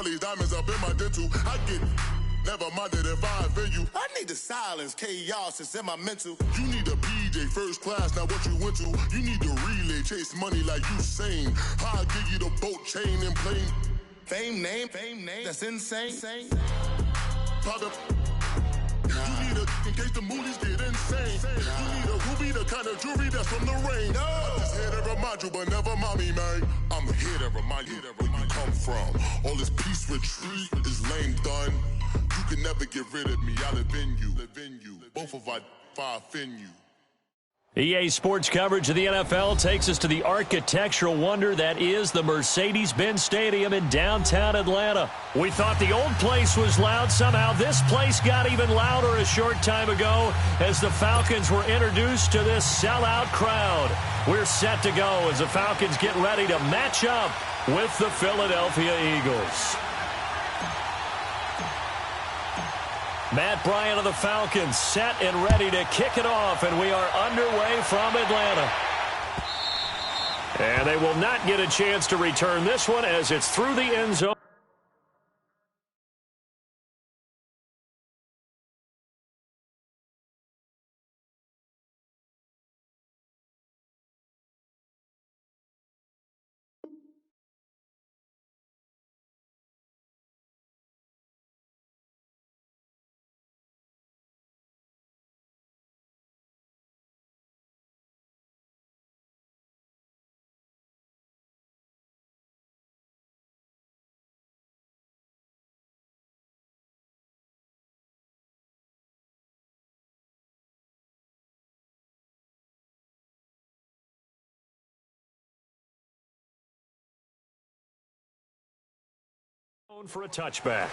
these diamonds up in my dental. I get never minded if I offend you. I need the silence, chaos is in my mental. You need a PJ first class, not what you went to. You need to relay, chase money like you sane. I'll give you the boat chain and plane. Fame name, that's insane. Private. You need a in case the movies get insane. You need a ruby, the kind of jewelry that's from the rain. No. I'm just here to remind you, but never mind me, man. I'm here to remind you where you come from. All this peace retreat is lame done. You can never get rid of me. I live in you. Both of our fire offend you. EA Sports coverage of the NFL takes us to the architectural wonder that is the Mercedes-Benz Stadium in downtown Atlanta. We thought the old place was loud. Somehow this place got even louder a short time ago as the Falcons were introduced to this sellout crowd. We're set to go as the Falcons get ready to match up with the Philadelphia Eagles. Matt Bryant of the Falcons set and ready to kick it off, and we are underway from Atlanta. And they will not get a chance to return this one as it's through the end zone. For a touchback.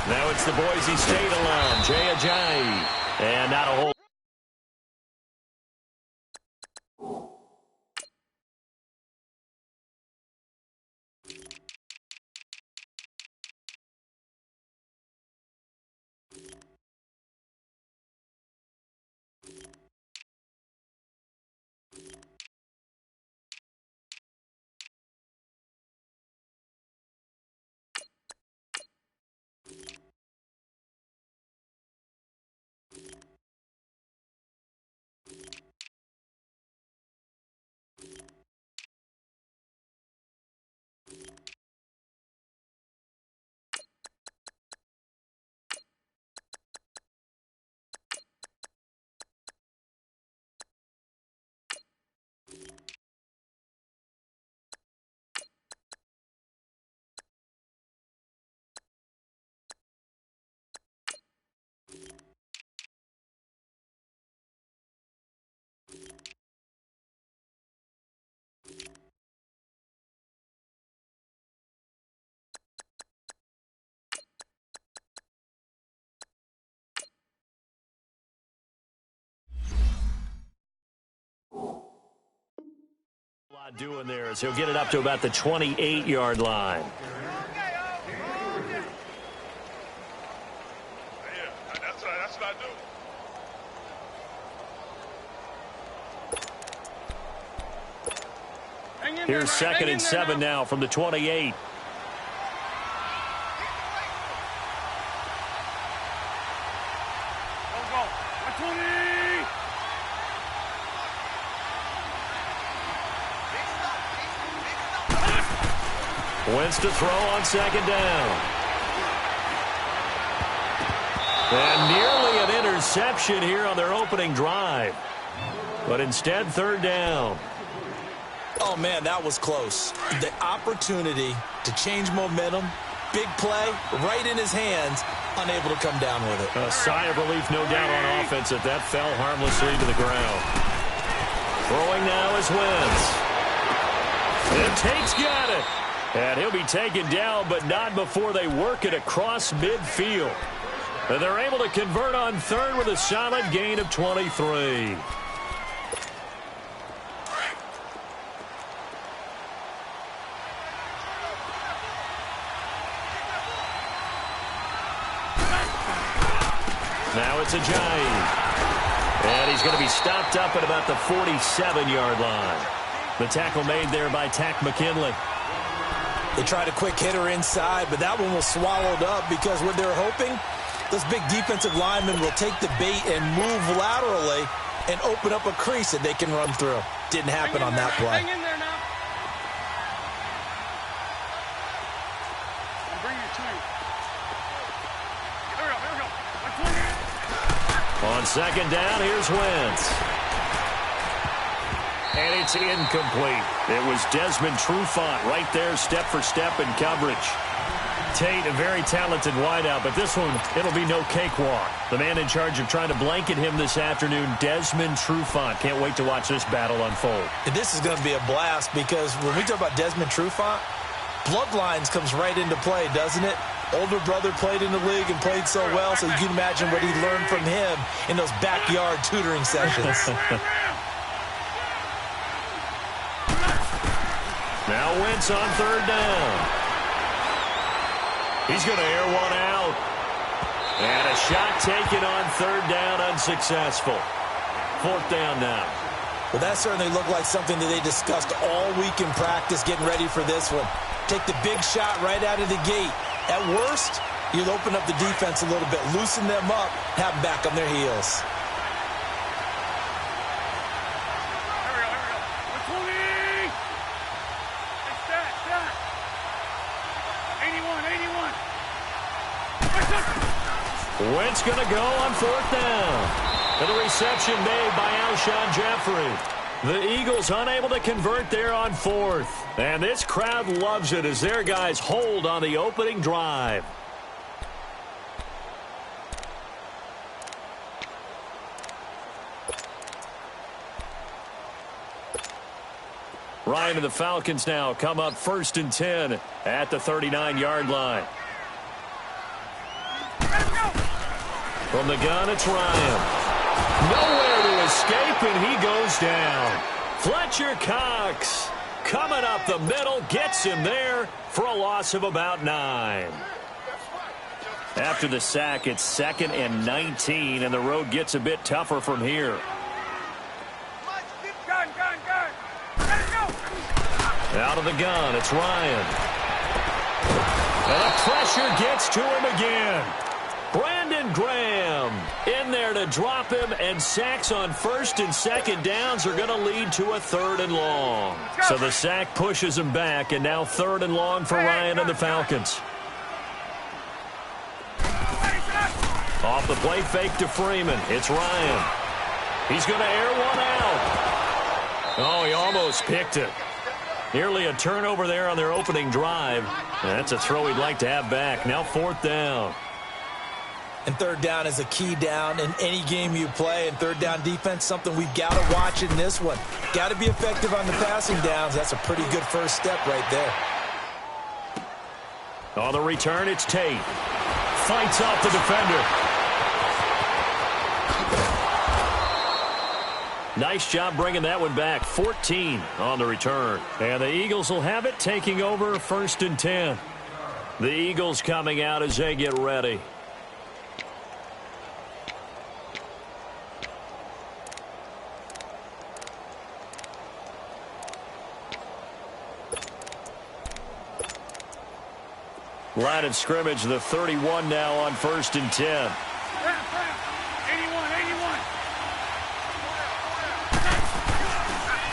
Now it's the Boise State alum, Jay Ajayi, and not a whole. Doing there is he'll get it up to about the 28-yard line. That's what I do. Here's 2nd and 7 now from the 28. Wentz to throw on 2nd down. And nearly an interception here on their opening drive. But instead, 3rd down. Oh, man, that was close. The opportunity to change momentum, big play, right in his hands, unable to come down with it. A sigh of relief, no doubt, on offense that that fell harmlessly to the ground. Throwing now is Wentz. And Tate's got it. And he'll be taken down, but not before they work it across midfield. And they're able to convert on third with a solid gain of 23. Now it's Ajayi. And he's going to be stopped up at about the 47-yard line. The tackle made there by Tack McKinley. They tried a quick hitter inside, but that one was swallowed up because what they're hoping, this big defensive lineman will take the bait and move laterally and open up a crease that they can run through. Didn't happen on that play. Hang in there now. I'll bring you to you. Here we go. On second down, here's Wentz. And it's incomplete. It was Desmond Trufant right there, step for step in coverage. Tate, a very talented wideout, but this one, it'll be no cakewalk. The man in charge of trying to blanket him this afternoon, Desmond Trufant. Can't wait to watch this battle unfold. And this is going to be a blast because when we talk about Desmond Trufant, bloodlines comes right into play, doesn't it? Older brother played in the league and played so well, so you can imagine what he learned from him in those backyard tutoring sessions. Now Wentz on third down. He's going to air one out. And a shot taken on third down, unsuccessful. Fourth down now. Well, that certainly looked like something that they discussed all week in practice getting ready for this one. Take the big shot right out of the gate. At worst, you'll open up the defense a little bit, loosen them up, have them back on their heels. Wentz going to go on fourth down. And the reception made by Alshon Jeffrey. The Eagles unable to convert there on fourth. And this crowd loves it as their guys hold on the opening drive. Ryan and the Falcons now come up 1st and 10 at the 39-yard line. From the gun, it's Ryan. Nowhere to escape, and he goes down. Fletcher Cox coming up the middle, gets him there for a loss of about 9. After the sack, it's 2nd and 19, and the road gets a bit tougher from here. Out of the gun, it's Ryan. And the pressure gets to him again. Brandon Graham in there to drop him, and sacks on 1st and 2nd downs are going to lead to a 3rd and long. So the sack pushes him back, and now 3rd and long for Ryan and the Falcons. Off the play fake to Freeman. It's Ryan. He's going to air one out. Oh, he almost picked it. Nearly a turnover there on their opening drive. That's a throw he'd like to have back. Now 4th down. And 3rd down is a key down in any game you play. And 3rd down defense, something we've got to watch in this one. Got to be effective on the passing downs. That's a pretty good first step right there. On the return, it's Tate. Fights off the defender. Nice job bringing that one back. 14 on the return. And the Eagles will have it, taking over 1st and 10. The Eagles coming out as they get ready. Line of scrimmage, the 31 now on 1st and 10. 81.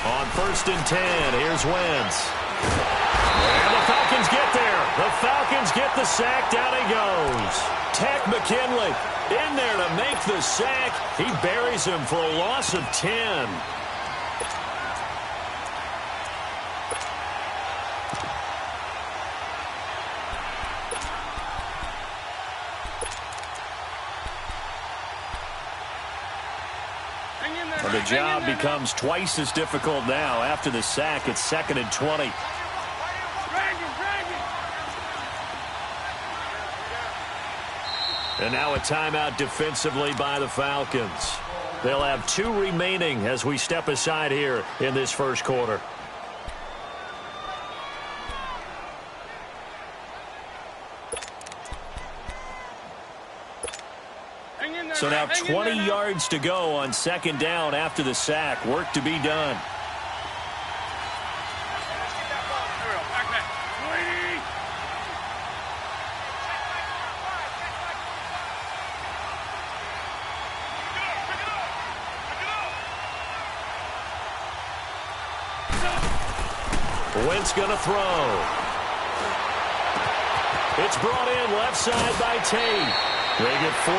On 1st and 10, here's Wentz. And the Falcons get there. The Falcons get the sack. Down he goes. Tack McKinley in there to make the sack. He buries him for a loss of 10. The job becomes twice as difficult now. After the sack, it's 2nd and 20. And now a timeout defensively by the Falcons. They'll have 2 remaining as we step aside here in this first quarter. So now 20 yards to go on second down after the sack. Work to be done. Wentz going to throw. It's brought in left side by Tate. They get 14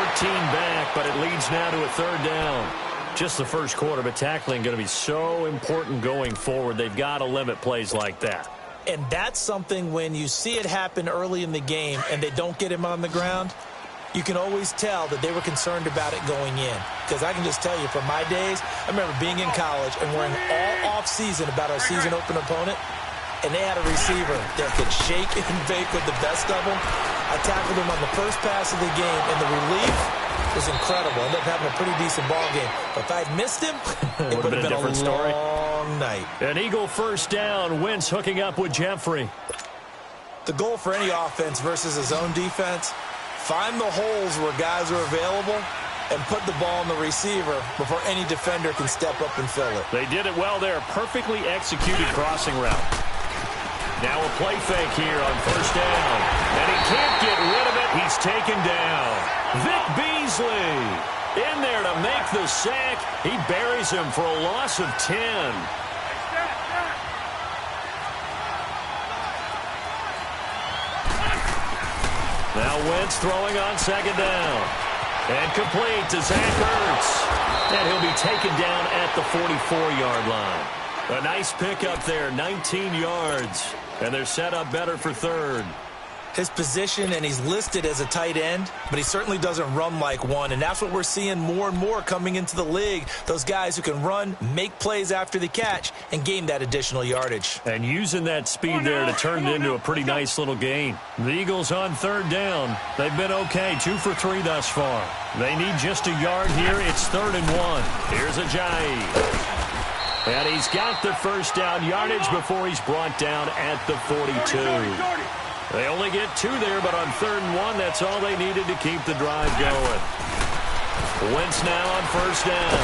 back, but it leads now to a third down. Just the first quarter, but tackling going to be so important going forward. They've got to limit plays like that. And that's something when you see it happen early in the game and they don't get him on the ground, you can always tell that they were concerned about it going in. Because I can just tell you from my days, I remember being in college and worrying all off-season about our season open opponent, and they had a receiver that could shake and bake with the best of them. I tackled him on the first pass of the game, and the relief was incredible. I ended up having a pretty decent ball game. But if I'd missed him, it would have been a different story. Long night. An Eagle first down. Wentz hooking up with Jeffrey. The goal for any offense versus his own defense, find the holes where guys are available and put the ball in the receiver before any defender can step up and fill it. They did it well there. Perfectly executed crossing route. Now a play fake here on first down. And he can't get rid of it. He's taken down. Vic Beasley in there to make the sack. He buries him for a loss of 10. Now Wentz throwing on second down. And complete to Zach Ertz. And he'll be taken down at the 44-yard line. A nice pickup there, 19 yards. And they're set up better for third. His position, and he's listed as a tight end, but he certainly doesn't run like one, and that's what we're seeing more and more coming into the league. Those guys who can run, make plays after the catch, and gain that additional yardage. And using that speed there to turn it into a pretty nice little gain. The Eagles on third down. They've been okay, 2 for 3 thus far. They need just a yard here. It's 3rd and 1. Here's Ajayi. And he's got the first down yardage before he's brought down at the 42. They only get 2 there, but on 3rd and 1, that's all they needed to keep the drive going. Wentz now on first down.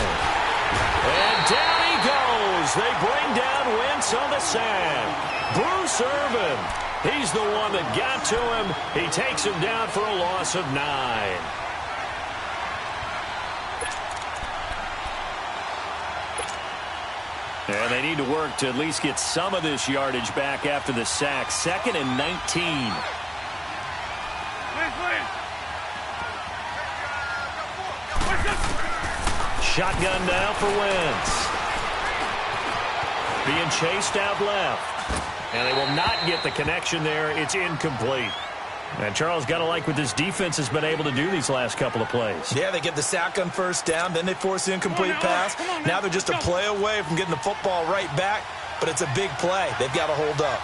And down he goes. They bring down Wentz on the sack. Bruce Irvin, he's the one that got to him. He takes him down for a loss of 9. And they need to work to at least get some of this yardage back after the sack. 2nd and 19. Shotgun now for Wentz. Being chased out left. And they will not get the connection there. It's incomplete. And Charles, got to like what this defense has been able to do these last couple of plays. Yeah, they get the sack on first down, then they force the incomplete pass. Now they're just a play away from getting the football right back, but it's a big play. They've got to hold up.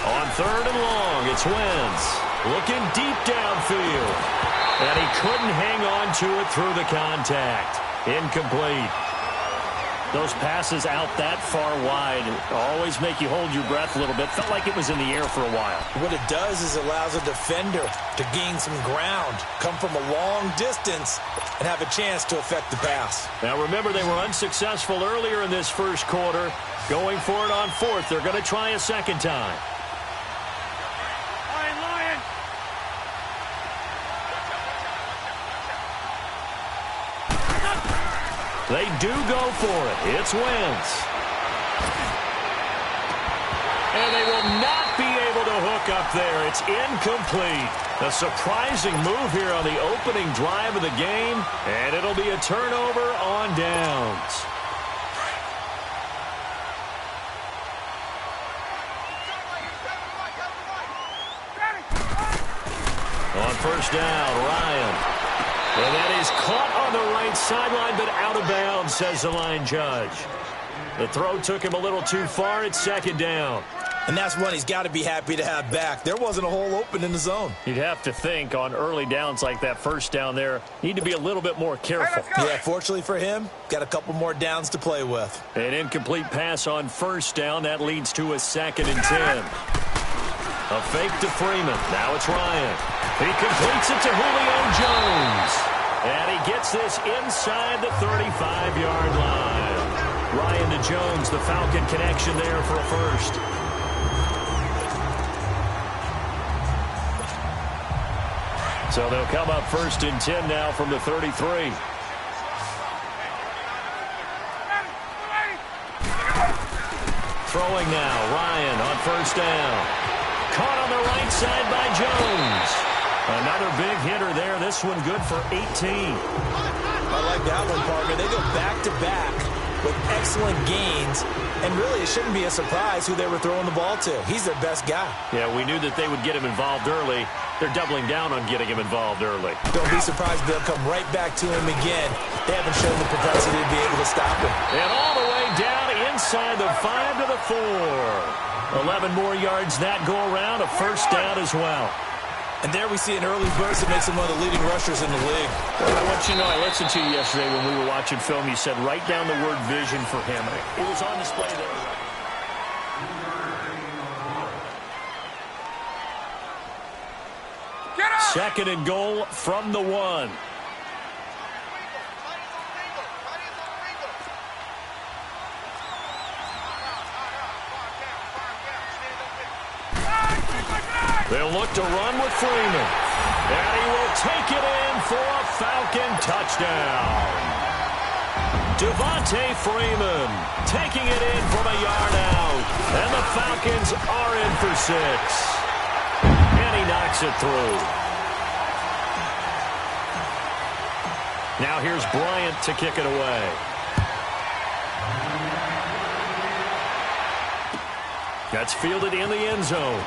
On 3rd and long, it's Wentz looking deep downfield. And he couldn't hang on to it through the contact. Incomplete. Those passes out that far wide always make you hold your breath a little bit. Felt like it was in the air for a while. What it does is it allows a defender to gain some ground, come from a long distance, and have a chance to affect the pass. Now remember, they were unsuccessful earlier in this first quarter. Going for it on 4th. They're going to try a second time. They do go for it. It's Wentz. And they will not be able to hook up there. It's incomplete. A surprising move here on the opening drive of the game. And it'll be a turnover on downs. On first down, Ryan. And that is caught on the right sideline, but out of bounds, says the line judge. The throw took him a little too far. It's 2nd down. And that's one he's got to be happy to have back. There wasn't a hole open in the zone. You'd have to think on early downs like that first down there, need to be a little bit more careful. Yeah, fortunately for him, got a couple more downs to play with. An incomplete pass on first down. That leads to a 2nd and 10. A fake to Freeman. Now it's Ryan. He completes it to Julio Jones. And he gets this inside the 35-yard line. Ryan to Jones, the Falcon connection there for a first. So they'll come up 1st and 10 now from the 33. Throwing now, Ryan on first down. Caught on the right side by Jones. Another big hitter there. This one good for 18. I like that one, partner. They go back-to-back with excellent gains. And really, it shouldn't be a surprise who they were throwing the ball to. He's their best guy. Yeah, we knew that they would get him involved early. They're doubling down on getting him involved early. Don't be surprised they'll come right back to him again. They haven't shown the propensity to be able to stop him. And all the way down inside the 5 to the 4. 11 more yards that go around, a first down as well. And there we see an early burst that makes him one of the leading rushers in the league. Well, I want you to know, I listened to you yesterday when we were watching film. You said write down the word vision for him. It was on display there. 2nd and goal from the 1. They'll look to run with Freeman. And he will take it in for a Falcon touchdown. Devontae Freeman taking it in from a yard out. And the Falcons are in for 6. And he knocks it through. Now here's Bryant to kick it away. That's fielded in the end zone.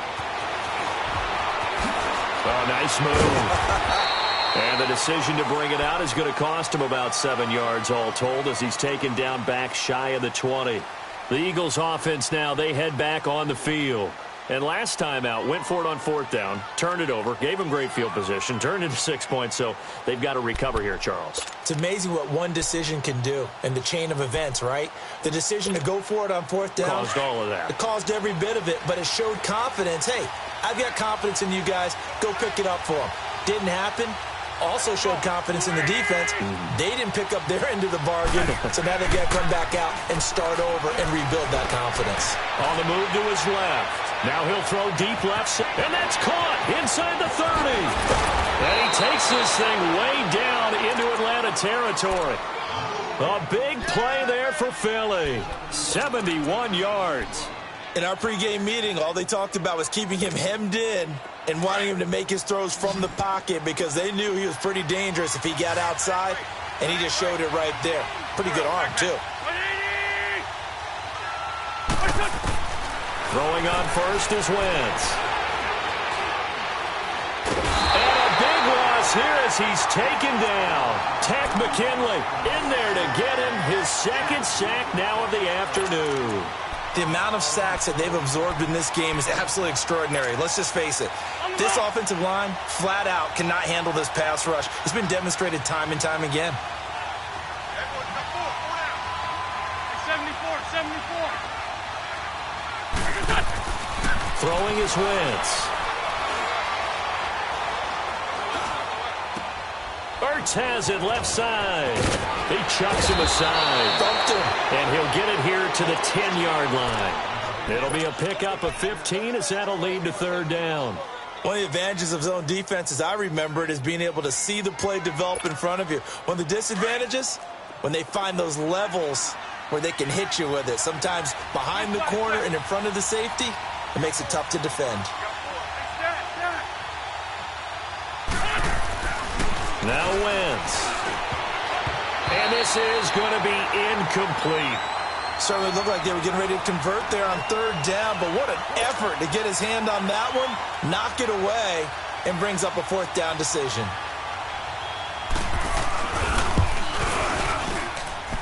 Oh, nice move. And the decision to bring it out is going to cost him about 7 yards all told as he's taken down back shy of the 20. The Eagles offense now, they head back on the field. And last time out, went for it on 4th down, turned it over, gave them great field position, turned it to 6 points, so they've got to recover here, Charles. It's amazing what one decision can do in the chain of events, right? The decision to go for it on 4th down. Caused all of that. It caused every bit of it, but it showed confidence. Hey, I've got confidence in you guys. Go pick it up for them. Didn't happen. Also showed confidence in the defense. They didn't pick up their end of the bargain, so now they've got to come back out and start over and rebuild that confidence. On the move to his left. Now he'll throw deep left, and that's caught inside the 30. And he takes this thing way down into Atlanta territory. A big play there for Philly. 71 yards. In our pregame meeting, all they talked about was keeping him hemmed in and wanting him to make his throws from the pocket because they knew he was pretty dangerous if he got outside, and he just showed it right there. Pretty good arm, too. Throwing on first is Wentz. And a big loss here as he's taken down. Takk McKinley in there to get him his 2nd sack now of the afternoon. The amount of sacks that they've absorbed in this game is absolutely extraordinary. Let's just face it. This offensive line, flat out, cannot handle this pass rush. It's been demonstrated time and time again. 74. Throwing is Wentz. Ertz has it left side. He chucks him aside. Bumped him. And he'll get it here to the 10-yard line. It'll be a pickup of 15 as that'll lead to 3rd down. One of the advantages of zone defense, as I remember it, is being able to see the play develop in front of you. One of the disadvantages, when they find those levels where they can hit you with it. Sometimes behind the corner and in front of the safety, it makes it tough to defend. Now Wentz. And this is going to be incomplete. Certainly looked like they were getting ready to convert there on 3rd down, but what an effort to get his hand on that one, knock it away, and brings up a 4th down decision.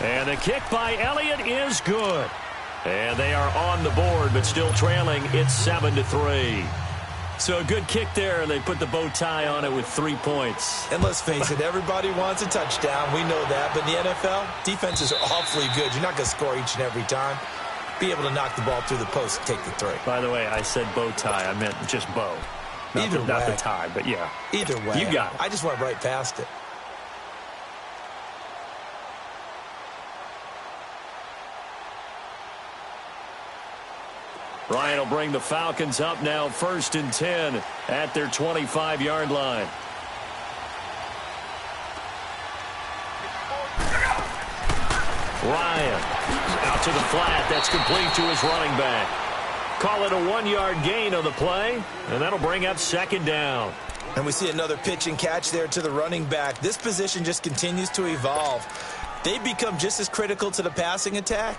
And the kick by Elliott is good. And they are on the board, but still trailing. It's 7-3. So a good kick there, and they put the bow tie on it with 3 points. And let's face it, everybody wants a touchdown. We know that. But in the NFL, defenses are awfully good. You're not going to score each and every time. Be able to knock the ball through the post and take the 3. By the way, I said bow tie. I meant just bow. Not the tie, but yeah. Either way. You got it. I just went right past it. Ryan will bring the Falcons up now 1st and 10 at their 25-yard line. Ryan out to the flat. That's complete to his running back. Call it a 1-yard gain on the play, and that'll bring up 2nd down. And we see another pitch and catch there to the running back. This position just continues to evolve. They become just as critical to the passing attack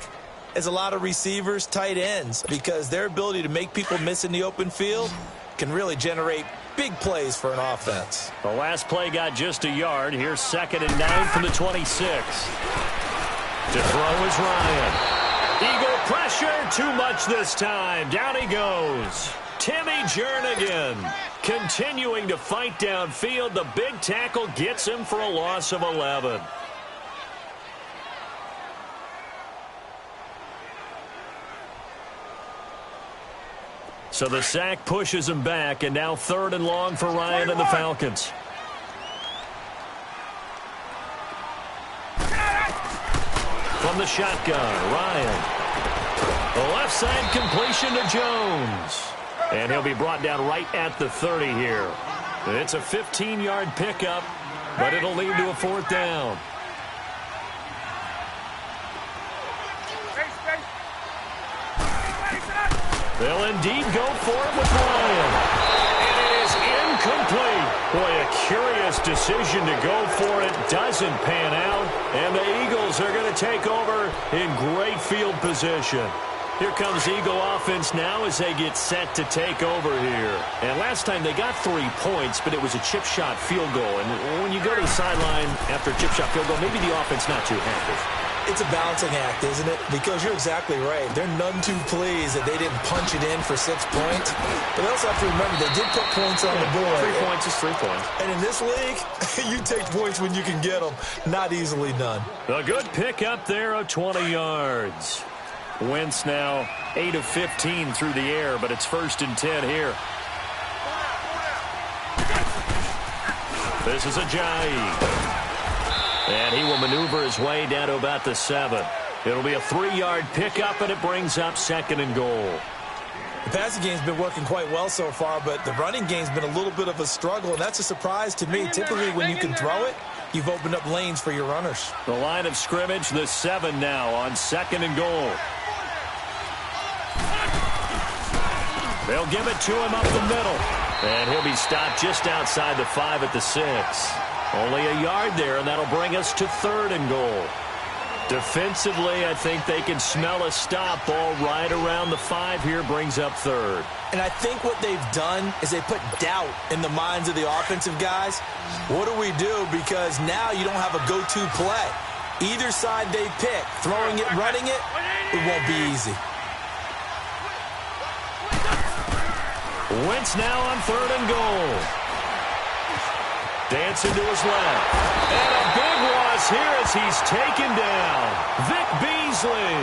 as a lot of receivers, tight ends, because their ability to make people miss in the open field can really generate big plays for an offense. The last play got just a yard. Here's 2nd and 9 from the 26. To throw is Ryan. Eagle pressure, too much this time. Down he goes. Timmy Jernigan continuing to fight downfield. The big tackle gets him for a loss of 11. So the sack pushes him back, and now 3rd and long for Ryan and the Falcons. From the shotgun, Ryan. The left side completion to Jones. And he'll be brought down right at the 30 here. It's a 15-yard pickup, but it'll lead to a 4th down. They'll indeed go for it with Ryan. And it is incomplete. Boy, a curious decision to go for it. Doesn't pan out. And the Eagles are going to take over in great field position. Here comes Eagle offense now as they get set to take over here. And last time they got 3 points, but it was a chip shot field goal. And when you go to the sideline after a chip shot field goal, maybe the offense not too happy. It's a balancing act, isn't it? Because you're exactly right. They're none too pleased that they didn't punch it in for 6 points. But they also have to remember they did put points on the board. 3 points is 3 points. And in this league, you take points when you can get them. Not easily done. A good pick up there of 20 yards. Wentz now 8 of 15 through the air, but it's 1st and 10 here. This is Ajayi. And he will maneuver his way down to about the 7. It'll be a 3-yard pickup, and it brings up 2nd and goal. The passing game's been working quite well so far, but the running game's been a little bit of a struggle, and that's a surprise to me. Typically, when you can throw it, you've opened up lanes for your runners. The line of scrimmage, the 7 now on 2nd and goal. They'll give it to him up the middle. And he'll be stopped just outside the 5 at the 6. Only a yard there, and that'll bring us to 3rd and goal. Defensively, I think they can smell a stop. Ball right around the 5 here brings up 3rd. And I think what they've done is they put doubt in the minds of the offensive guys. What do we do? Because now you don't have a go-to play. Either side they pick, throwing it, running it, it won't be easy. Wentz now on 3rd and goal. Dancing to his left. And a big loss here as he's taken down. Vic Beasley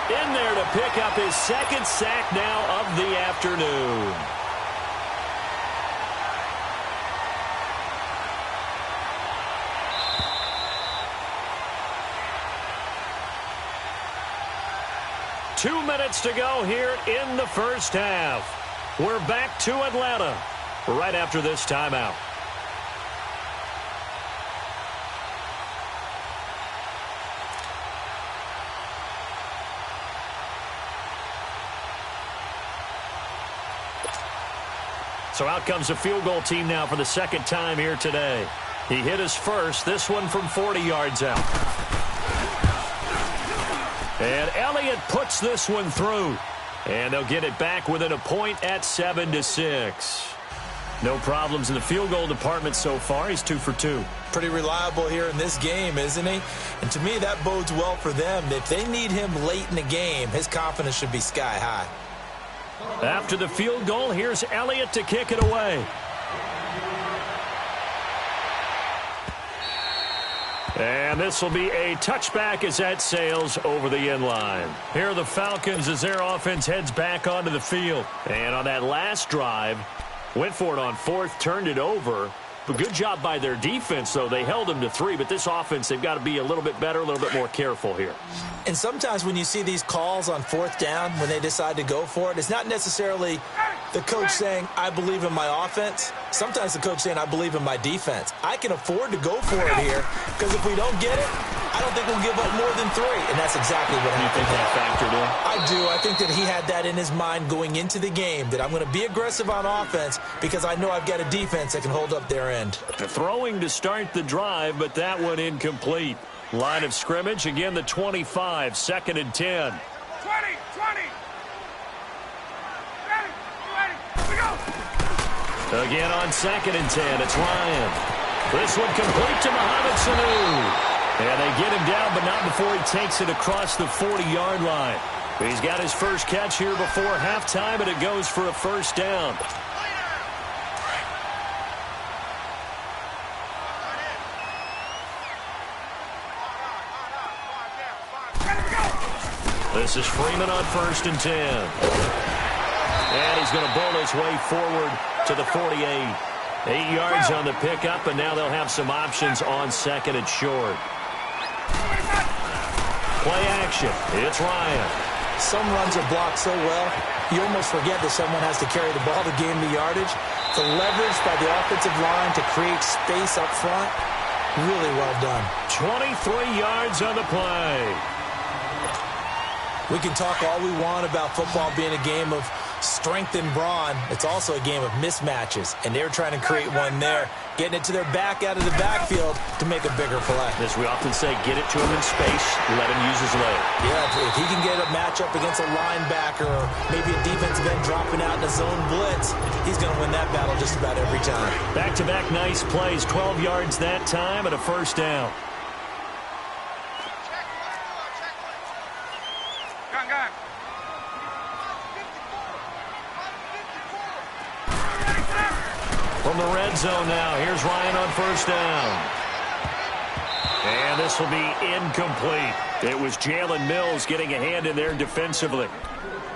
in there to pick up his 2nd sack now of the afternoon. Two minutes to go here in the first half. We're back to Atlanta right after this timeout. So out comes the field goal team now for the 2nd time here today. He hit his first, this one from 40 yards out. And Elliott puts this one through. And they'll get it back within a point at 7-6. No problems in the field goal department so far. He's 2 for 2. Pretty reliable here in this game, isn't he? And to me, that bodes well for them. If they need him late in the game, his confidence should be sky high. After the field goal, here's Elliott to kick it away. And this will be a touchback as that sails over the end line. Here are the Falcons as their offense heads back onto the field. And on that last drive, went for it on 4th, turned it over. But good job by their defense, though. They held them to 3, but this offense, they've got to be a little bit better, a little bit more careful here. And sometimes when you see these calls on 4th down, when they decide to go for it, it's not necessarily the coach saying, I believe in my offense. Sometimes the coach saying, I believe in my defense. I can afford to go for it here, because if we don't get it, I don't think we'll give up more than 3. And that's exactly what happened. You think that factored in? I do. I think that he had that in his mind going into the game, that I'm going to be aggressive on offense because I know I've got a defense that can hold up their end. The throwing to start the drive, but that one incomplete. Line of scrimmage, again the 25, 2nd and 10. 20. Ready. We go. Again on 2nd and 10, it's Ryan. This one complete to Mohamed Sanu. And they get him down, but not before he takes it across the 40-yard line. He's got his first catch here before halftime, and it goes for a first down. This is Freeman on 1st and 10. And he's going to bowl his way forward to the 48. 8 yards on the pickup, and now they'll have some options on 2nd and short. Play action. It's Ryan. Some runs are blocked so well, you almost forget that someone has to carry the ball to gain the yardage. The leverage by the offensive line to create space up front, really well done. 23 yards on the play. We can talk all we want about football being a game of strength and brawn. It's also a game of mismatches, and they're trying to create one there, getting it to their back out of the backfield to make a bigger play. As we often say, get it to him in space, let him use his leg. Yeah, if he can get a matchup against a linebacker or maybe a defensive end dropping out in a zone blitz, he's going to win that battle just about every time. Back-to-back nice plays, 12 yards that time and a first down. From the red zone now, here's Ryan on first down. And this will be incomplete. It was Jalen Mills getting a hand in there defensively.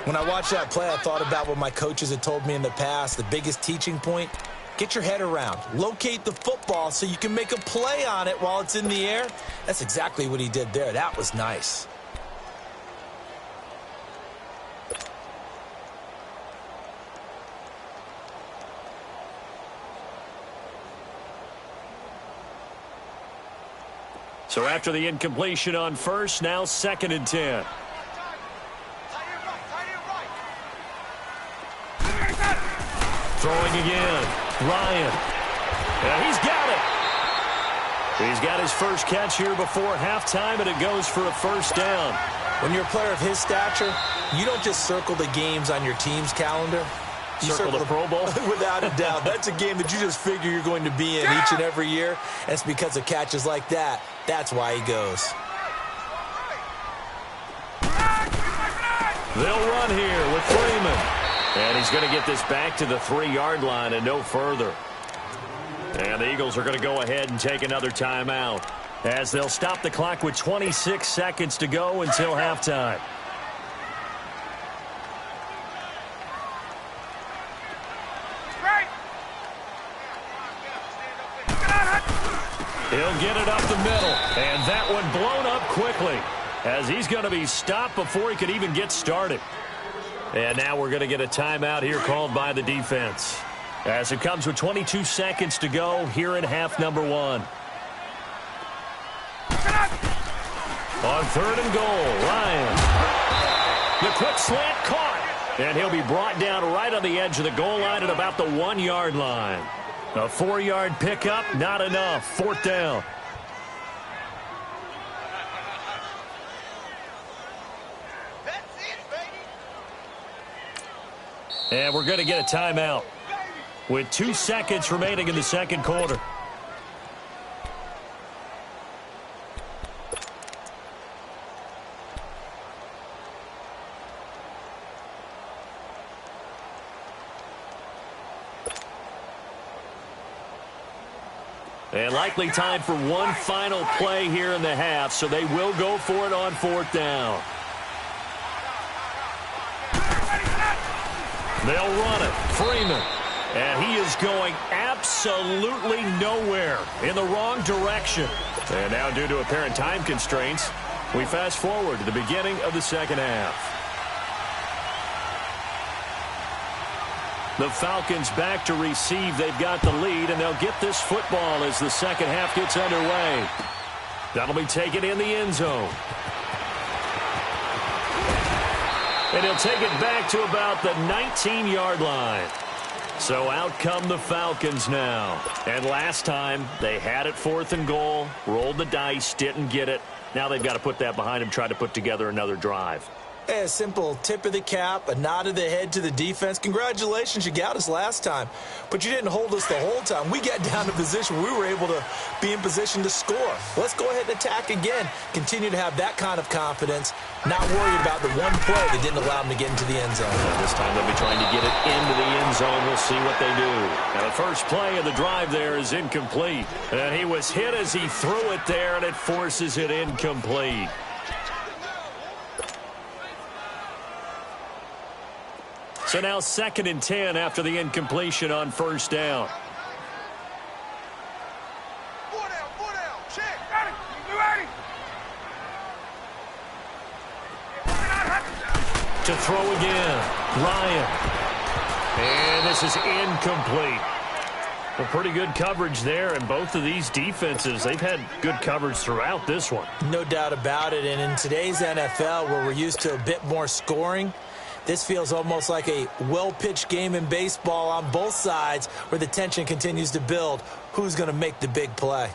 When I watched that play, I thought about what my coaches had told me in the past. The biggest teaching point, get your head around. Locate the football so you can make a play on it while it's in the air. That's exactly what he did there. That was nice. So after the incompletion on first, now 2nd and 10. Throwing again. Ryan. And he's got it. He's got his first catch here before halftime, and it goes for a first down. When you're a player of his stature, you don't just circle the games on your team's calendar. You circle the Pro Bowl? Without a doubt. That's a game that you just figure you're going to be in each and every year. And it's because of catches like that. That's why he goes. They'll run here with Freeman. And he's going to get this back to the 3-yard line and no further. And the Eagles are going to go ahead and take another timeout, as they'll stop the clock with 26 seconds to go until halftime. He'll get it up the middle, and that one blown up quickly, as he's going to be stopped before he could even get started. And now we're going to get a timeout here called by the defense, as it comes with 22 seconds to go here in half number 1. On 3rd and goal, Ryan. The quick slant caught, and he'll be brought down right on the edge of the goal line at about the 1-yard line. A 4-yard pickup, not enough. 4th down. And we're going to get a timeout. with 2 seconds remaining in the second quarter. And likely time for one final play here in the half, so they will go for it on 4th down. They'll run it. Freeman. And he is going absolutely nowhere, in the wrong direction. And now, due to apparent time constraints, we fast forward to the beginning of the second half. The Falcons back to receive. They've got the lead, and they'll get this football as the second half gets underway. That'll be taken in the end zone. And he'll take it back to about the 19-yard line. So out come the Falcons now. And last time, they had it 4th and goal, rolled the dice, didn't get it. Now they've got to put that behind them, try to put together another drive. A simple tip of the cap, a nod of the head to the defense. Congratulations, you got us last time. But you didn't hold us the whole time. We got down to position where we were able to be in position to score. Let's go ahead and attack again. Continue to have that kind of confidence, not worried about the one play that didn't allow them to get into the end zone. This time they'll be trying to get it into the end zone. We'll see what they do. Now the first play of the drive there is incomplete. And he was hit as he threw it there, and it forces it incomplete. So now 2nd and 10 after the incompletion on 1st down. 4 down, check. Got it. You ready? To throw again. Ryan. And this is incomplete. Well, pretty good coverage there, and both of these defenses, they've had good coverage throughout this one. No doubt about it, and in today's NFL, where we're used to a bit more scoring, this feels almost like a well-pitched game in baseball on both sides where the tension continues to build. Who's going to make the big play?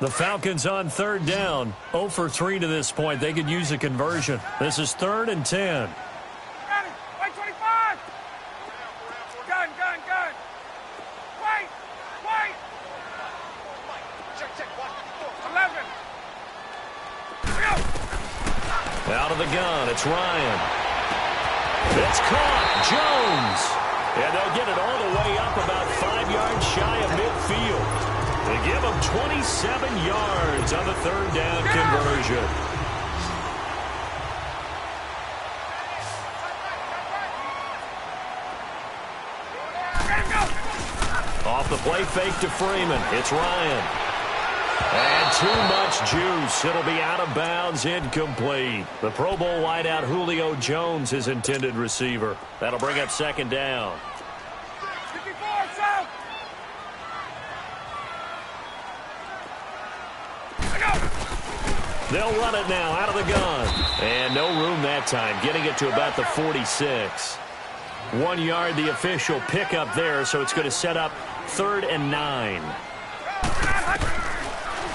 The Falcons on 3rd down. 0 for 3 to this point. They could use a conversion. This is 3rd and 10. Wait, 25. Gun. Wait. Check. 11. Out of the gun, it's Ryan. It's caught. Jones. And they'll get it all the way up about 5 yards shy of midfield. They give him 27 yards on the 3rd down conversion. Off the play fake to Freeman. It's Ryan. And too much juice. It'll be out of bounds, incomplete. The Pro Bowl wideout Julio Jones, his intended receiver. That'll bring up 2nd down. 54, south. They'll run it now out of the gun. And no room that time, getting it to about the 46. 1 yard, the official pickup there, so it's going to set up 3rd and 9.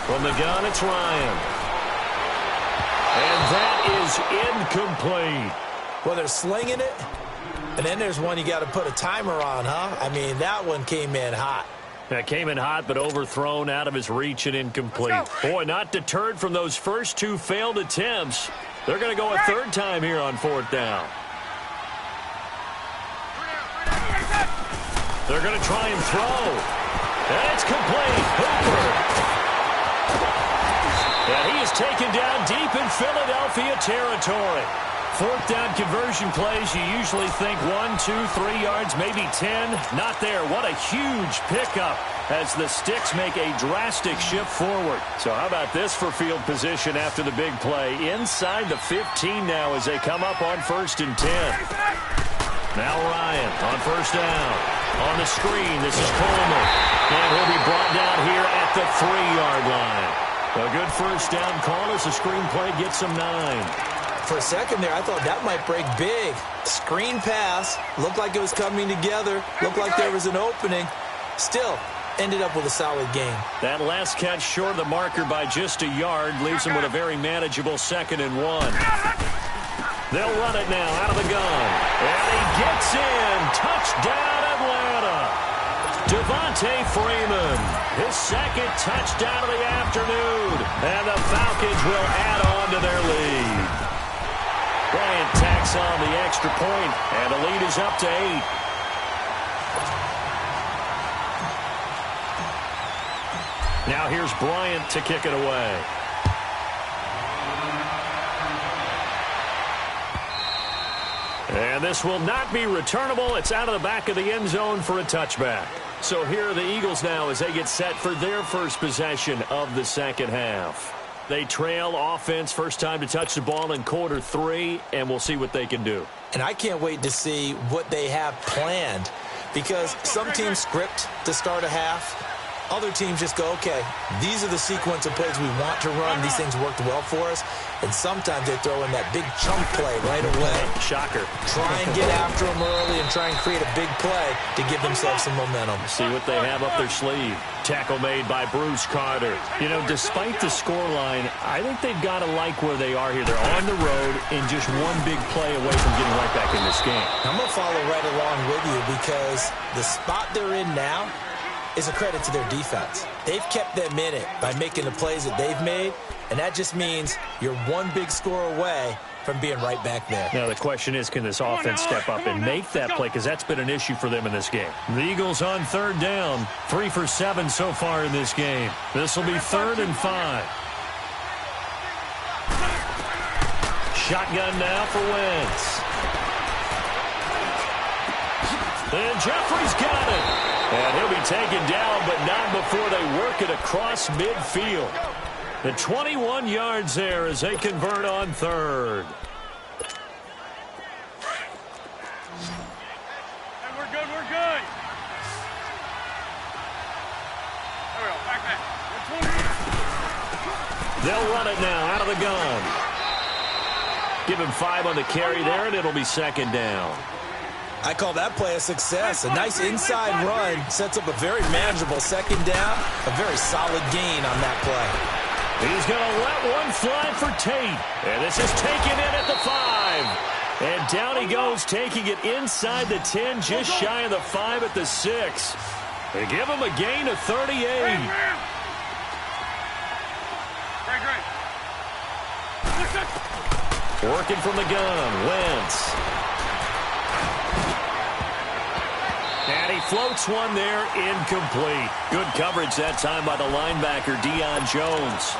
From the gun, it's Ryan. And that is incomplete. Well, they're slinging it, and then there's one you got to put a timer on, huh? I mean, that one came in hot. That came in hot, but overthrown, out of his reach and incomplete. Boy, not deterred from those first 2 failed attempts. They're going to go a 3rd time here on 4th down. They're going to try and throw. And it's complete. Hooper. And he is taken down deep in Philadelphia territory. 4th down conversion plays, you usually think 1, 2, 3 yards, maybe 10. Not there. What a huge pickup as the Sticks make a drastic shift forward. So how about this for field position after the big play? Inside the 15 now as they come up on 1st and 10. Now Ryan on 1st down. On the screen, this is Coleman. And he'll be brought down here at the 3-yard line. A good 1st down call as the screen play gets him 9. For a second there, I thought that might break big. Screen pass. Looked like it was coming together. Looked like there was an opening. Still, ended up with a solid game. That last catch short of the marker by just a yard leaves him with a very manageable 2nd and 1. They'll run it now out of the gun. And he gets in. Touchdown, Atlanta. Devontae Freeman, his 2nd touchdown of the afternoon. And the Falcons will add on to their lead. Bryant tacks on the extra point, and the lead is up to 8. Now here's Bryant to kick it away. And this will not be returnable. It's out of the back of the end zone for a touchback. So here are the Eagles now as they get set for their first possession of the second half. They trail offense, first time to touch the ball in quarter 3, and we'll see what they can do. And I can't wait to see what they have planned, because some teams script to start a half. Other teams just go, okay, these are the sequence of plays we want to run. These things worked well for us. And sometimes they throw in that big chunk play right away. Shocker. Try and get after them early and try and create a big play to give themselves some momentum. See what they have up their sleeve. Tackle made by Bruce Carter. You know, despite the scoreline, I think they've got to like where they are here. They're on the road and just one big play away from getting right back in this game. I'm going to follow right along with you, because the spot they're in now is a credit to their defense. They've kept them in it by making the plays that they've made, and that just means you're one big score away from being right back there. Now the question is, can this offense step up and make that play, because that's been an issue for them in this game. The Eagles on 3rd down, 3 for 7 so far in this game. This will be 3rd and 5. Shotgun now for Wentz. And Jeffrey's got it. And he'll be taken down, but not before they work it across midfield. The 21 yards there as they convert on 3rd. Hey, we're good, we're good. There we go, back. They'll run it now out of the gun. Give him 5 on the carry there, and it'll be 2nd down. I call that play a success. A nice inside run sets up a very manageable 2nd down. A very solid gain on that play. He's going to let one fly for Tate. And this is taken in at the 5. And down he goes, taking it inside the 10, just shy of the 5 at the 6. They give him a gain of 38. Working from the gun, Wentz. And he floats one there, incomplete. Good coverage that time by the linebacker, Deion Jones.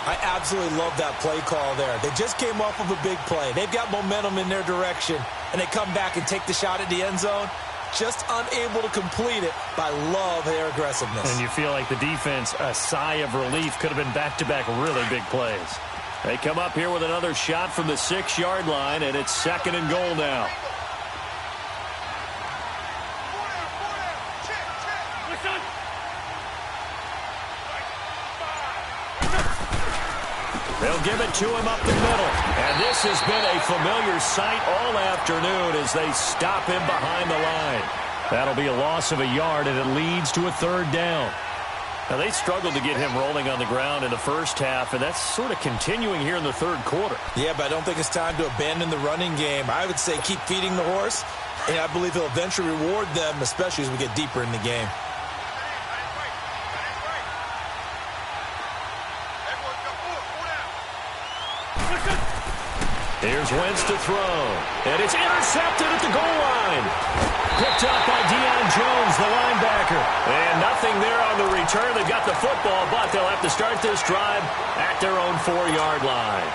I absolutely love that play call there. They just came off of a big play. They've got momentum in their direction, and they come back and take the shot at the end zone. Just unable to complete it, but I love their aggressiveness. And you feel like the defense, a sigh of relief, could have been back-to-back really big plays. They come up here with another shot from the 6-yard line, and it's 2nd and goal now. They'll give it to him up the middle. And this has been a familiar sight all afternoon as they stop him behind the line. That'll be a loss of a yard, and it leads to a 3rd down. Now, they struggled to get him rolling on the ground in the first half, and that's sort of continuing here in the 3rd quarter. Yeah, but I don't think it's time to abandon the running game. I would say keep feeding the horse, and I believe he'll eventually reward them, especially as we get deeper in the game. Here's Wentz to throw. And it's intercepted at the goal line. Picked up by Deion Jones, the linebacker. And nothing there on the return. They've got the football, but they'll have to start this drive at their own 4-yard line.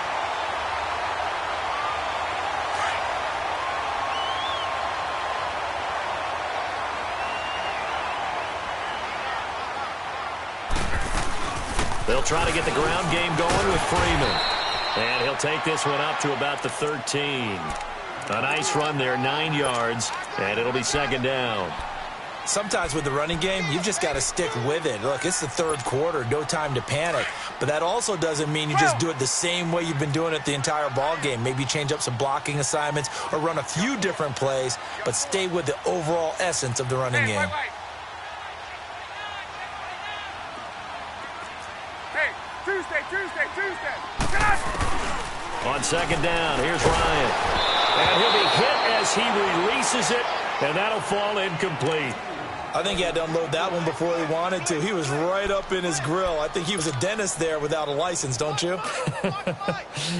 They'll try to get the ground game going with Freeman. And he'll take this one up to about the 13. A nice run there, 9 yards, and it'll be 2nd down. Sometimes with the running game, you've just got to stick with it. Look, it's the 3rd quarter, no time to panic. But that also doesn't mean you just do it the same way you've been doing it the entire ball game. Maybe change up some blocking assignments or run a few different plays, but stay with the overall essence of the running game. On second down, here's Ryan. And he'll be hit as he releases it, and that'll fall incomplete. I think he had to unload that one before he wanted to. He was right up in his grill. I think he was a dentist there without a license, don't you?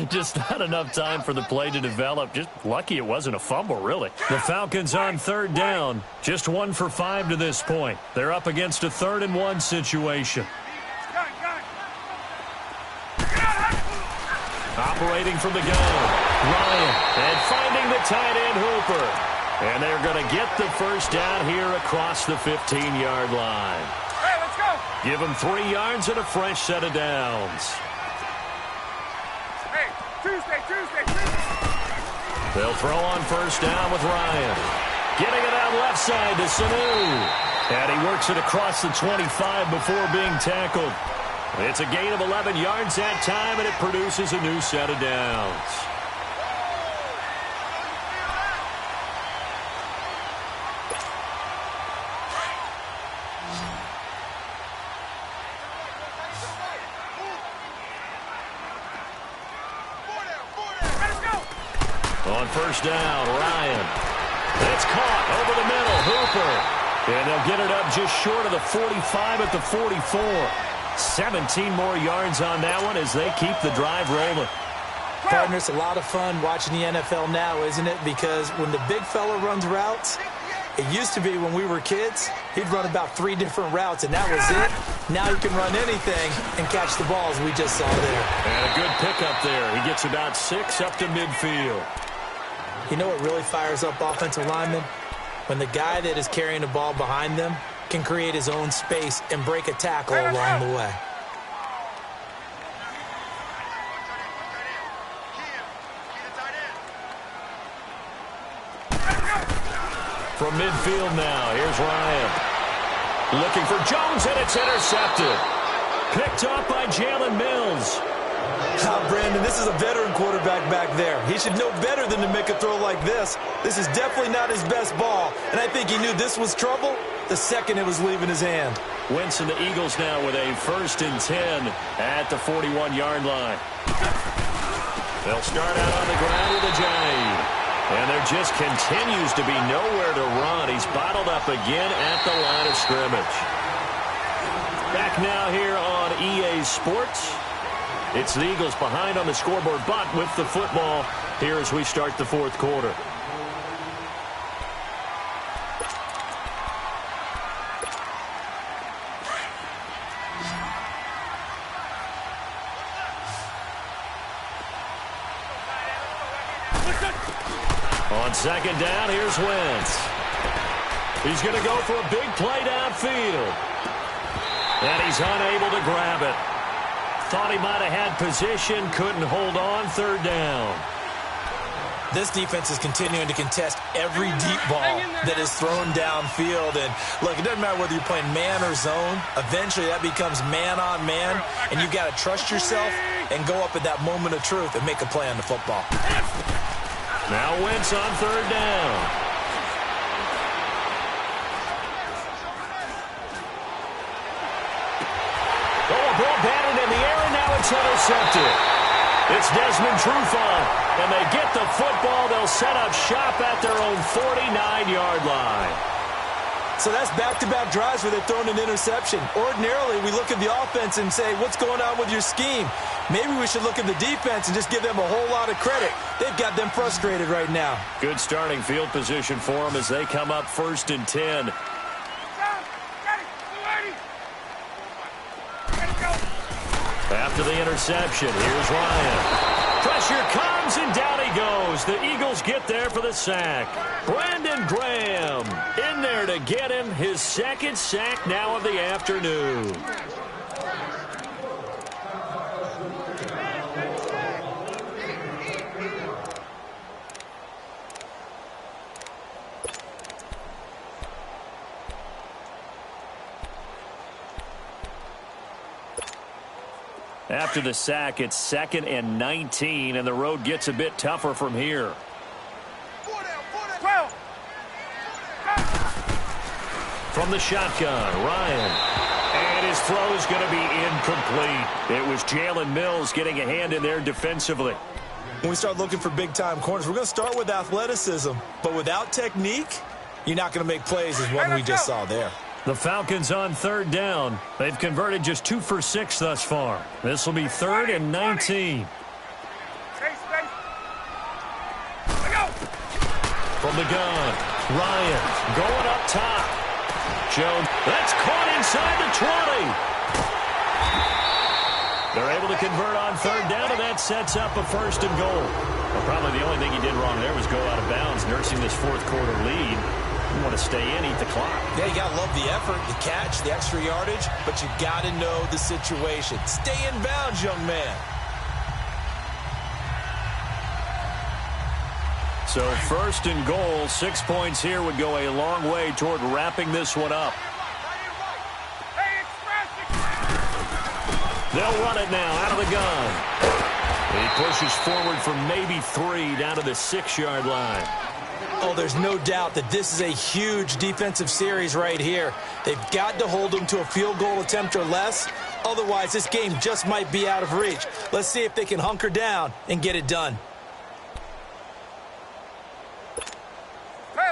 Just not enough time for the play to develop. Just lucky it wasn't a fumble, really. The Falcons on third down. Just 1 for 5 to this point. They're up against a 3rd-and-1 situation. Operating from the gun, Ryan, and finding the tight end Hooper. And they're going to get the first down here across the 15-yard line. Hey, let's go. Give them 3 yards and a fresh set of downs. Hey, Tuesday. They'll throw on first down with Ryan. Getting it out left side to Sanu. And he works it across the 25 before being tackled. It's a gain of 11 yards that time, and it produces a new set of downs. On first down, Ryan. It's caught over the middle, Hooper. And they'll get it up just short of the 45 at the 44. 17 more yards on that one as they keep the drive rolling. Partner, it's a lot of fun watching the NFL now, isn't it? Because when the big fella runs routes, it used to be when we were kids, he'd run about 3 different routes, and that was it. Now he can run anything and catch the balls we just saw there. And a good pickup there. He gets about 6 up to midfield. You know what really fires up offensive linemen? When the guy that is carrying the ball behind them can create his own space and break a tackle along the way. From midfield now, here's Ryan. Looking for Jones, and it's intercepted. Picked up by Jalen Mills. Brandon, this is a veteran quarterback back there. He should know better than to make a throw like this. This is definitely not his best ball, and I think he knew this was trouble the second it was leaving his hand. Wentz and the Eagles now with a 1st and 10 at the 41-yard line. They'll start out on the ground with a J. And there just continues to be nowhere to run. He's bottled up again at the line of scrimmage. Back now here on EA Sports. It's the Eagles behind on the scoreboard, but with the football here as we start the 4th quarter. On second down, here's Wentz. He's going to go for a big play downfield. And he's unable to grab it. Thought he might have had position, couldn't hold on, 3rd down. This defense is continuing to contest every deep ball that is thrown downfield. And look, it doesn't matter whether you're playing man or zone. Eventually that becomes man on man, and you've got to trust yourself and go up at that moment of truth and make a play on the football. Now Wentz on 3rd down. Oh, a ball batted in the air, and now it's intercepted. It's Desmond Trufant, and they get the football. They'll set up shop at their own 49-yard line. So that's back-to-back drives where they've thrown an interception. Ordinarily, we look at the offense and say, what's going on with your scheme? Maybe we should look at the defense and just give them a whole lot of credit. They've got them frustrated right now. Good starting field position for them as they come up 1st and 10. After the interception, here's Ryan. Pressure comes, and down he goes. The Eagles get there for the sack. Brandon Graham in there to get him his 2nd sack now of the afternoon. After the sack, it's 2nd and 19, and the road gets a bit tougher from here. From the shotgun, Ryan. And his throw's going to be incomplete. It was Jalen Mills getting a hand in there defensively. when we start looking for big-time corners, we're going to start with athleticism. But without technique, you're not going to make plays as one we just saw there. The Falcons on third down. They've converted just 2 for 6 thus far. This will be 3rd and 19. From the gun, Ryan going up top. Jones, that's caught inside the 20. They're able to convert on third down, and that sets up a 1st and goal. Well, probably the only thing he did wrong there was go out of bounds, nursing this 4th quarter lead. You want to stay in, eat the clock. Yeah, you got to love the effort, the catch, the extra yardage, but you got to know the situation. Stay in bounds, young man. So 1st and goal, 6 points here would go a long way toward wrapping this one up. They'll run it now out of the gun. He pushes forward for maybe 3 down to the 6-yard line. Oh, there's no doubt that this is a huge defensive series right here. They've got to hold them to a field goal attempt or less. Otherwise, this game just might be out of reach. Let's see if they can hunker down and get it done.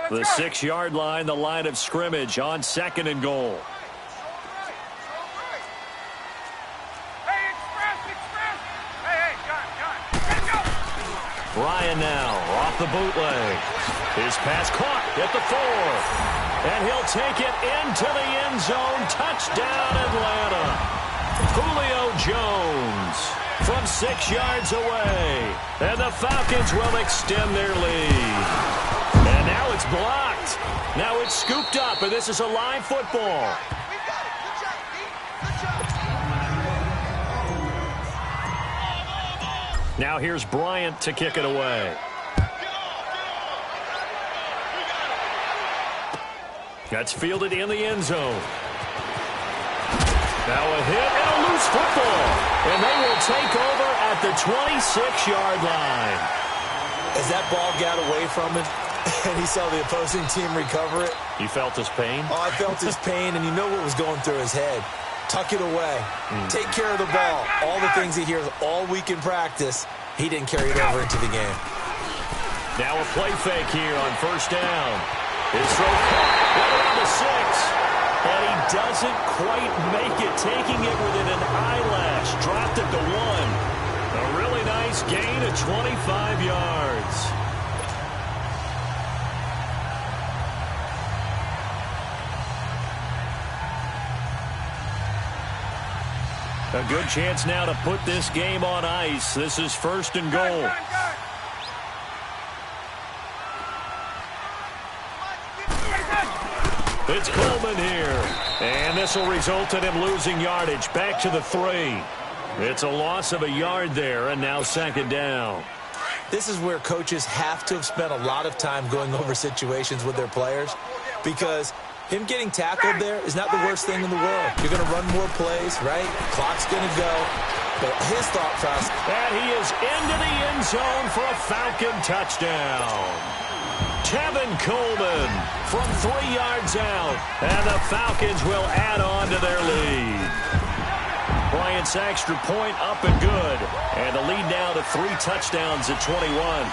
The 6-yard line, the line of scrimmage on 2nd and goal. Ryan now off the bootleg. His pass caught at the 4. And he'll take it into the end zone. Touchdown, Atlanta. Julio Jones from 6 yards away. And the Falcons will extend their lead. And now it's blocked. Now it's scooped up, and this is a live football. Now here's Bryant to kick it away. That's fielded in the end zone. Now a hit and a loose football. And they will take over at the 26-yard line. As that ball got away from him, and he saw the opposing team recover it. You felt his pain? Oh, I felt his pain, and you know what was going through his head. Tuck it away. Take care of the ball. All the things he hears all week in practice, he didn't carry it over into the game. Now a play fake here on 1st down. His throw caught around the 6. And he doesn't quite make it, taking it within an eyelash. Dropped it to 1. A really nice gain of 25 yards. A good chance now to put this game on ice. This is 1st and goal. It's Coleman here. And this will result in him losing yardage. Back to the 3. It's a loss of a yard there, and now 2nd down. This is where coaches have to have spent a lot of time going over situations with their players, because him getting tackled there is not the worst thing in the world. You're going to run more plays, right? Clock's going to go. But his thought process. And he is into the end zone for a Falcon touchdown. Tevin Coleman from 3 yards out. And the Falcons will add on to their lead. Bryant's extra point up and good. And the lead now to 3 touchdowns at 21.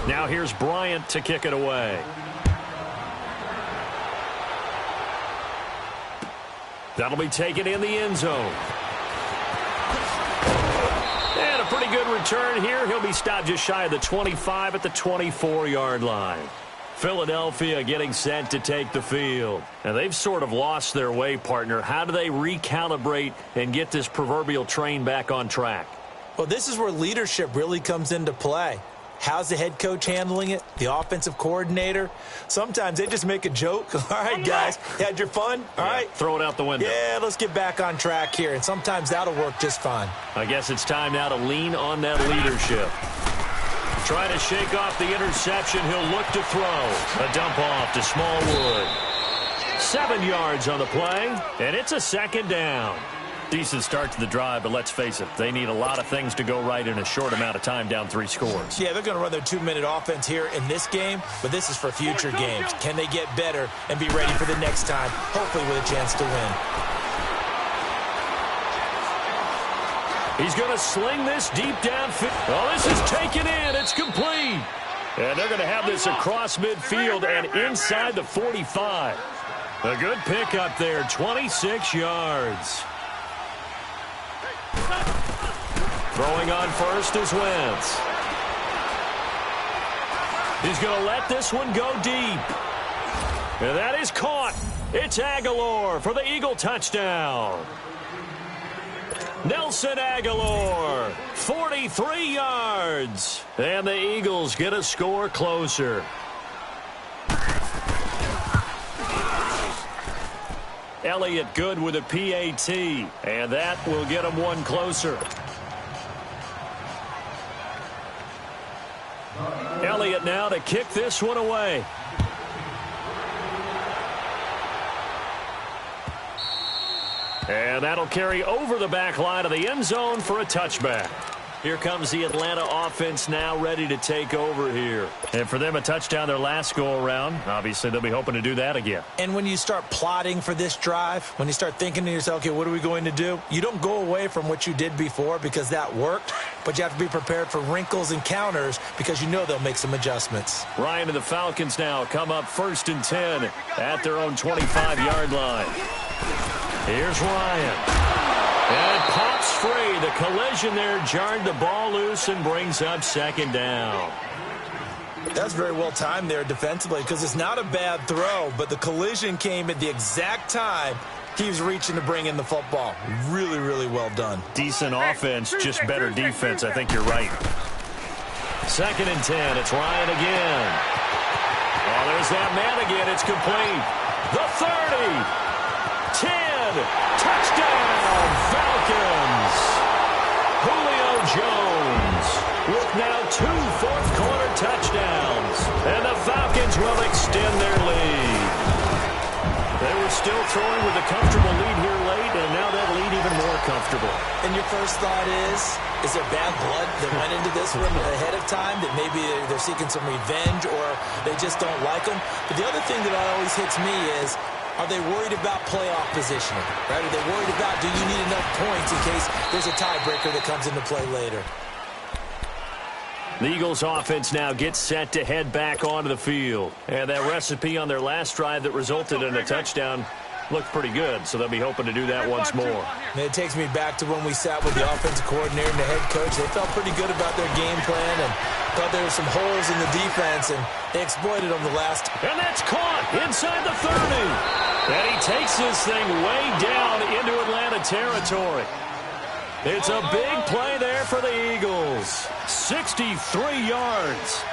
Now here's Bryant to kick it away. That'll be taken in the end zone. And a pretty good return here. He'll be stopped just shy of the 25 at the 24-yard line. Philadelphia getting set to take the field. And they've sort of lost their way, partner. How do they recalibrate and get this proverbial train back on track? Well, this is where leadership really comes into play. How's the head coach handling it? The offensive coordinator? Sometimes they just make a joke. All right, guys, had your fun? All right. Throw it out the window. Yeah, let's get back on track here. And sometimes that'll work just fine. I guess it's time now to lean on that leadership. Trying to shake off the interception. He'll look to throw. A dump off to Smallwood. 7 yards on the play, and it's a second down. Decent start to the drive, but let's face it, they need a lot of things to go right in a short amount of time, down 3 scores. Yeah, they're going to run their 2-minute offense here in this game, but this is for future games. Can they get better and be ready for the next time, hopefully with a chance to win? He's going to sling this deep downfield. Oh, this is taken in. It's complete. And they're going to have this across midfield and inside the 45. A good pickup there, 26 yards. Throwing on first is Wentz. He's going to let this one go deep. And that is caught. It's Aguilar for the Eagle touchdown. Nelson Aguilar, 43 yards. And the Eagles get a score closer. Elliott good with a PAT, and that will get him one closer. Elliott now to kick this one away. And that'll carry over the back line of the end zone for a touchback. Here comes the Atlanta offense now ready to take over here. And for them, a touchdown their last go-around. Obviously, they'll be hoping to do that again. And when you start plotting for this drive, when you start thinking to yourself, okay, what are we going to do? You don't go away from what you did before because that worked, but you have to be prepared for wrinkles and counters because you know they'll make some adjustments. Ryan and the Falcons now come up 1st and 10 at their own 25-yard line. Here's Ryan. And it pops free. The collision there jarred the ball loose and brings up 2nd down. That's very well timed there defensively because it's not a bad throw, but the collision came at the exact time he was reaching to bring in the football. Really, really well done. Decent offense, just better defense. I think you're right. 2nd and 10. It's Ryan again. Oh, there's that man again. It's complete. The 30. 10. Touchdown, Falcons. Julio Jones with now 2 fourth-quarter touchdowns. And the Falcons will extend their lead. They were still throwing with a comfortable lead here late, and now that lead even more comfortable. And your first thought is there bad blood that went into this one ahead of time, that maybe they're seeking some revenge or they just don't like them? But the other thing that always hits me is, are they worried about playoff positioning? Right? Are they worried about, do you need enough points in case there's a tiebreaker that comes into play later? The Eagles offense now gets set to head back onto the field. And that recipe on their last drive that resulted in a touchdown looked pretty good, so they'll be hoping to do that once more. And it takes me back to when we sat with the offensive coordinator and the head coach. They felt pretty good about their game plan and thought there were some holes in the defense, and they exploited them the last. And that's caught inside the 30. And he takes this thing way down into Atlanta territory. It's a big play there for the Eagles. 63 yards.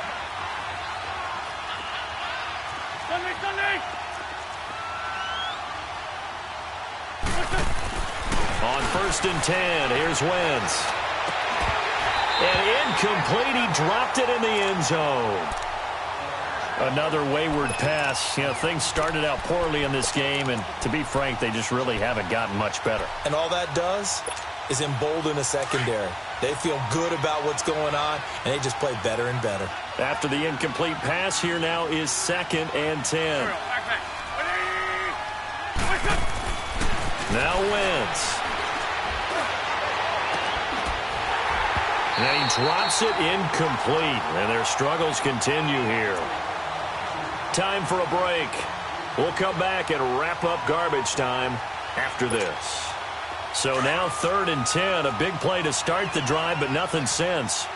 On 1st and 10, here's Wentz. And incomplete, he dropped it in the end zone. Another wayward pass. You know, things started out poorly in this game, and to be frank, they just really haven't gotten much better. And all that does is embolden a secondary. They feel good about what's going on, and they just play better and better. After the incomplete pass, here now is 2nd and 10. Now Wentz. And he drops it incomplete, and their struggles continue here. Time for a break. We'll come back and wrap up garbage time after this. So now 3rd and 10, a big play to start the drive, but nothing since.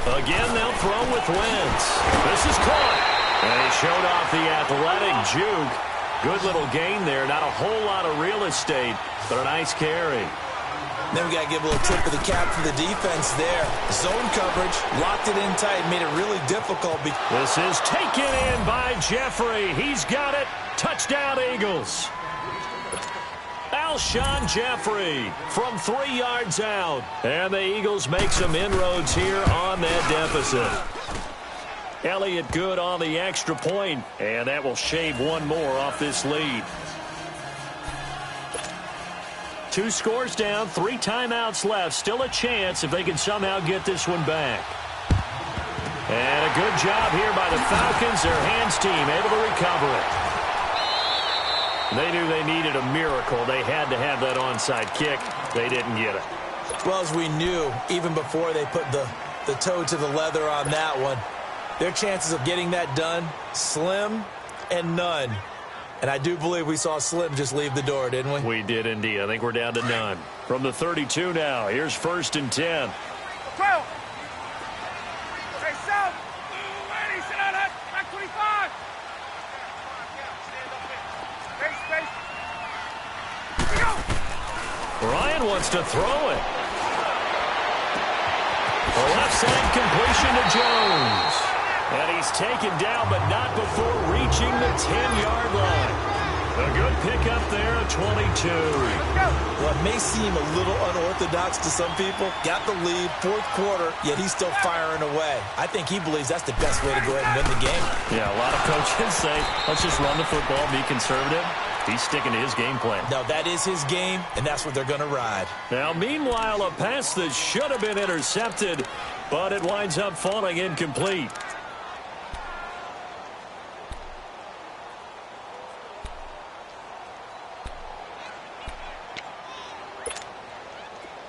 Again, they'll throw with Wentz. This is caught. And he showed off the athletic juke. Good little gain there. Not a whole lot of real estate, but a nice carry. Then we got to give a little tip of the cap for the defense there. Zone coverage, locked it in tight, made it really difficult. This is taken in by Jeffrey. He's got it. Touchdown, Eagles. Alshon Jeffrey from 3 yards out. And the Eagles make some inroads here on that deficit. Elliott good on the extra point, and that will shave one more off this lead. 2 scores down, 3 timeouts left. Still a chance if they can somehow get this one back. And a good job here by the Falcons. Their hands team able to recover it. They knew they needed a miracle. They had to have that onside kick. They didn't get it. Well, as we knew, even before they put the toe to the leather on that one, their chances of getting that done, slim and none. And I do believe we saw Slim just leave the door, didn't we? We did indeed. I think we're down to none. From the 32 now, here's 1st and 10. 12. Hey, South. Ready, sit on that. Back 25. Space. Here we go. Ryan wants to throw it. The left side completion to Jones. And he's taken down, but not before reaching the 10-yard line. A good pickup there at 22. Well, it may seem a little unorthodox to some people. Got the lead, 4th quarter, yet he's still firing away. I think he believes that's the best way to go ahead and win the game. Yeah, a lot of coaches say, let's just run the football, be conservative. He's sticking to his game plan. No, that is his game, and that's what they're going to ride. Now, meanwhile, a pass that should have been intercepted, but it winds up falling incomplete.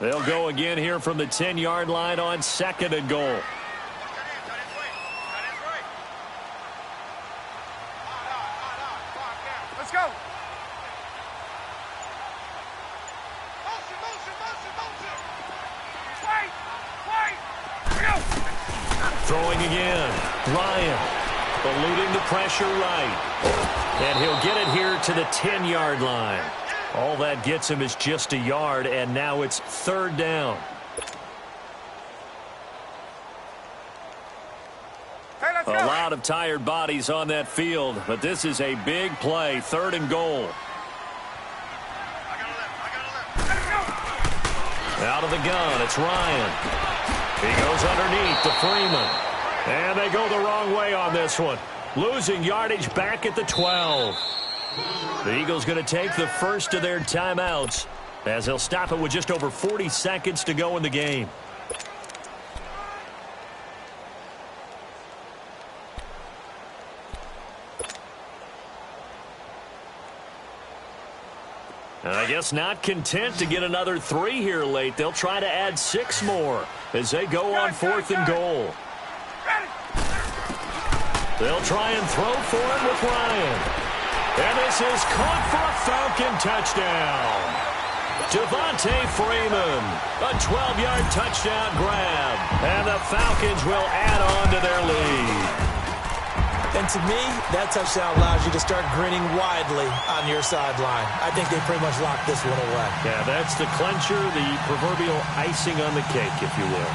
They'll go again here from the 10-yard line on 2nd and goal. Let's go. Throwing again. Ryan eluding the pressure right. And he'll get it here to the 10-yard line. All that gets him is just a yard, and now it's 3rd down. Hey, let's go. A lot of tired bodies on that field, but this is a big play, 3rd and goal. Out of the gun, it's Ryan. He goes underneath to Freeman. And they go the wrong way on this one. Losing yardage back at the 12. The Eagles going to take the first of their timeouts as they'll stop it with just over 40 seconds to go in the game. And I guess not content to get another 3 here late. They'll try to add 6 more as they go on 4th and goal. They'll try and throw for it with Ryan. And this is caught for a Falcon touchdown. Devontae Freeman, a 12-yard touchdown grab. And the Falcons will add on to their lead. And to me, that touchdown allows you to start grinning widely on your sideline. I think they pretty much locked this one away. Yeah, that's the clincher, the proverbial icing on the cake, if you will.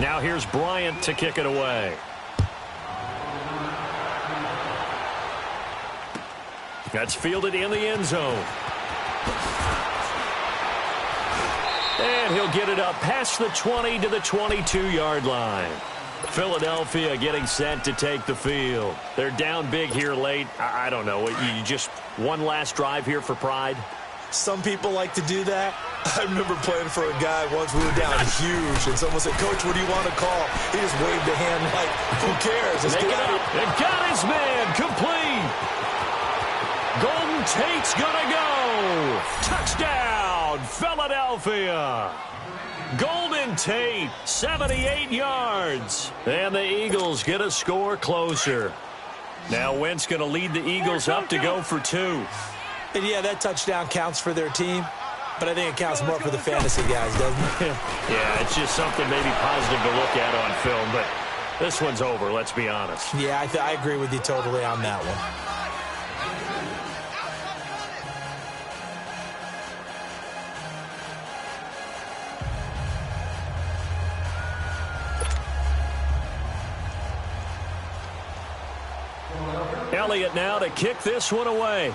Now here's Bryant to kick it away. That's fielded in the end zone. And he'll get it up past the 20 to the 22-yard line. Philadelphia getting set to take the field. They're down big here late. I don't know. You just one last drive here for pride? Some people like to do that. I remember playing for a guy once. We were down huge, and someone said, "Coach, what do you want to call?" He just waved a hand like, "Who cares? Let's get out." It got his man complete. Golden Tate's gonna go. Touchdown, Philadelphia. Golden Tate, 78 yards. And the Eagles get a score closer. Now Wentz going to lead the Eagles up to go for 2. And yeah, that touchdown counts for their team, but I think it counts more for the fantasy guys, doesn't it? Yeah, it's just something maybe positive to look at on film, but this one's over, let's be honest. Yeah, I agree with you totally on that one. Elliott now to kick this one away.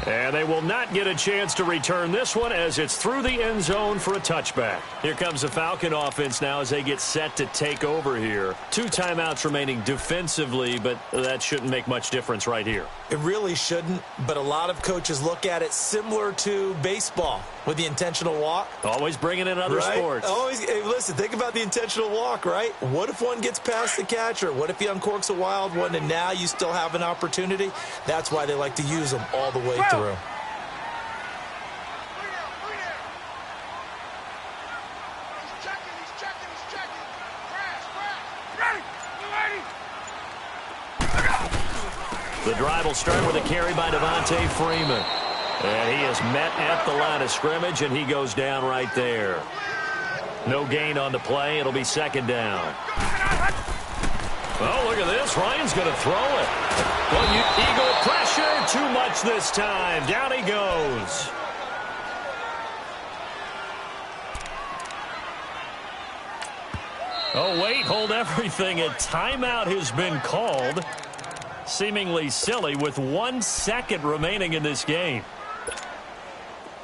And they will not get a chance to return this one as it's through the end zone for a touchback. Here comes the Falcon offense now as they get set to take over here. 2 timeouts remaining defensively, but that shouldn't make much difference right here. It really shouldn't, but a lot of coaches look at it similar to baseball with the intentional walk. Always bringing in other sports. Always. Hey, listen, think about the intentional walk, right? What if one gets past the catcher? What if he uncorks a wild one and now you still have an opportunity? That's why they like to use them all the way through. The drive will start with a carry by Devontae Freeman. And he is met at the line of scrimmage, and he goes down right there. No gain on the play. It'll be second down. Oh, look at this. Ryan's going to throw it. Well, Eagle pressure. Too much this time. Down he goes. Oh, wait. Hold everything. A timeout has been called. Seemingly silly with 1 second remaining in this game.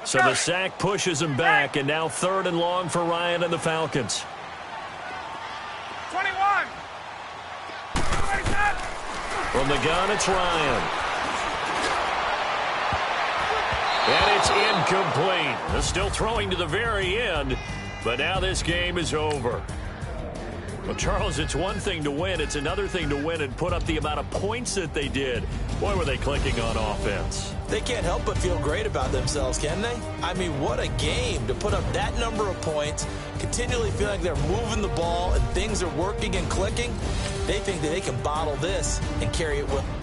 So the sack pushes him back, and now 3rd and long for Ryan and the Falcons. 21. From the gun, it's Ryan. And it's incomplete. They're still throwing to the very end, but now this game is over. Well, Charles, it's one thing to win. It's another thing to win and put up the amount of points that they did. Boy, were they clicking on offense. They can't help but feel great about themselves, can they? I mean, what a game to put up that number of points, continually feel like they're moving the ball and things are working and clicking. They think that they can bottle this and carry it with them.